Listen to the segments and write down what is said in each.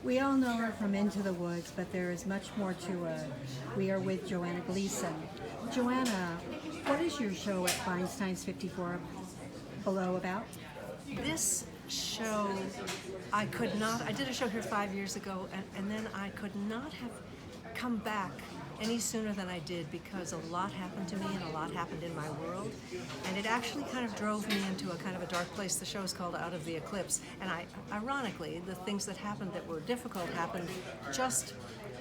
We all know her from Into the Woods, but there is much more to her. We are with Joanna Gleason. Joanna, what is your show at Feinstein's 54 Below about? This show, I did a show here 5 years ago, and then I could not have come back any sooner than I did because a lot happened to me and a lot happened in my world. And it actually kind of drove me into a kind of a dark place. The show is called Out of the Eclipse. And ironically, the things that happened that were difficult happened just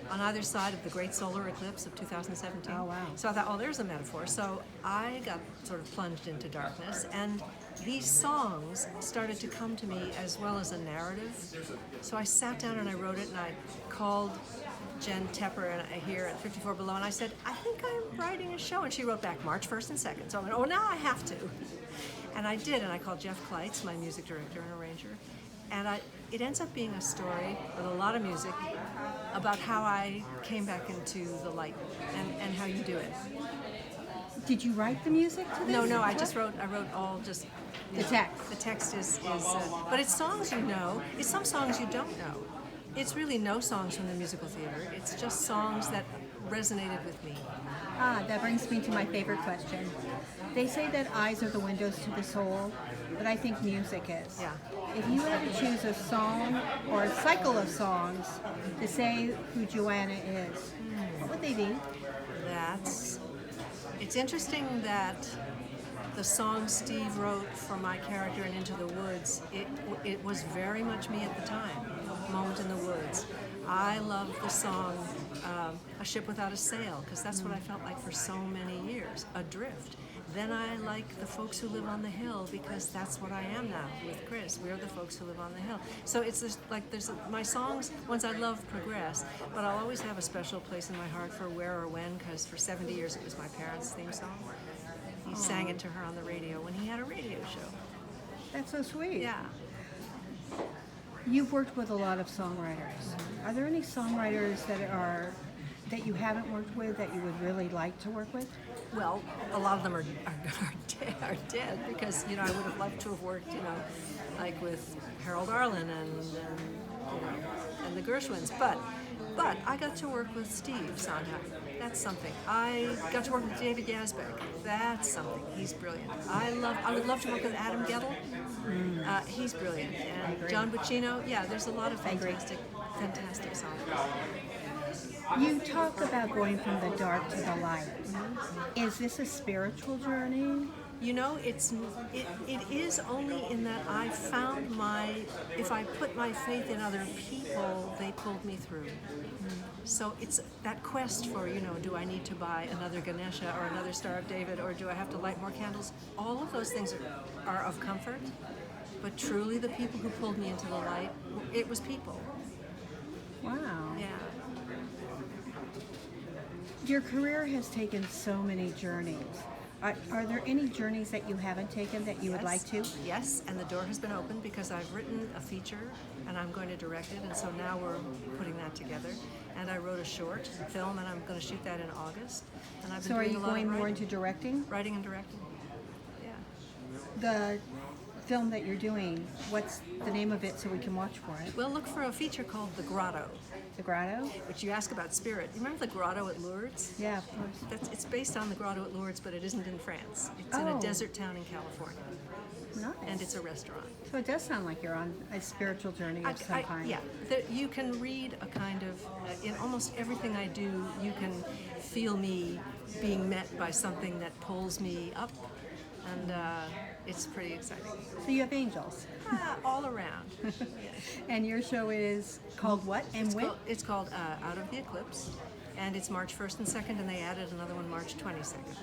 on either side of the great solar eclipse of 2017. Oh, wow. So I thought, oh, there's a metaphor. So I got sort of plunged into darkness, and these songs started to come to me as well as a narrative. So I sat down and I wrote it, and I called Jen Tepper here at 54 Below, and I said, I think I'm writing a show. And she wrote back March 1st and 2nd. So I went, oh, now I have to. And I did, and I called Jeff Kleitz, my music director and arranger. And it ends up being a story with a lot of music about how I came back into the light and how you do it. Did you write the music to this? No, I wrote all just the text. The text is but it's songs you know. It's some songs you don't know. It's really no songs from the musical theater. It's just songs that resonated with me. That brings me to my favorite question. They say that eyes are the windows to the soul, but I think music is. Yeah. If you had to choose a song or a cycle of songs to say who Joanna is, what would they be? It's interesting that the song Steve wrote for my character in Into the Woods, it was very much me at the time, Moment in the Woods. I love the song A Ship Without a Sail, because that's what I felt like for so many years, adrift. Then I like The Folks Who Live on the Hill, because that's what I am now with Chris. We're the folks who live on the hill. So it's just like my songs, ones I love, progress, but I'll always have a special place in my heart for Where or When, because for 70 years it was my parents' theme song. He sang it to her on the radio when he had a radio show. That's so sweet. Yeah. You've worked with a lot of songwriters. Are there any songwriters that you haven't worked with that you would really like to work with? Well, a lot of them are dead because, I would have loved to have worked, like with Harold Arlen and the Gershwins. But I got to work with Steve Sondheim. That's something. I got to work with David Yazbek. That's something. He's brilliant. I would love to work with Adam Gettle. He's brilliant. And John Buccino. Yeah, there's a lot of fantastic songs. You talk about going from the dark to the light. Is this a spiritual journey? It is only in that I found if I put my faith in other people, they pulled me through. So it's that quest for, do I need to buy another Ganesha or another Star of David, or do I have to light more candles? All of those things are of comfort, but truly the people who pulled me into the light, it was people. Wow. Yeah. Your career has taken so many journeys. Are there any journeys that you haven't taken that you would like to? Yes, and the door has been opened because I've written a feature and I'm going to direct it, and so now we're putting that together. And I wrote a short film, and I'm going to shoot that in August. And I've been So are doing you a lot going of more into directing? Writing and directing. Yeah. The film that you're doing, what's the name of it so we can watch for it? We'll look for a feature called The Grotto. The Grotto? Which you ask about spirit. You remember the Grotto at Lourdes? Yeah, of course. It's based on the Grotto at Lourdes, but it isn't in France. It's in a desert town in California. Nice. And it's a restaurant. So it does sound like you're on a spiritual journey of some kind. Yeah. You can read a kind of, in almost everything I do, you can feel me being met by something that pulls me up, and it's pretty exciting. So you have angels. All around. Yeah. And your show is called what and when? It's called Out of the Eclipse, and it's March 1st and 2nd, and they added another one March 22nd.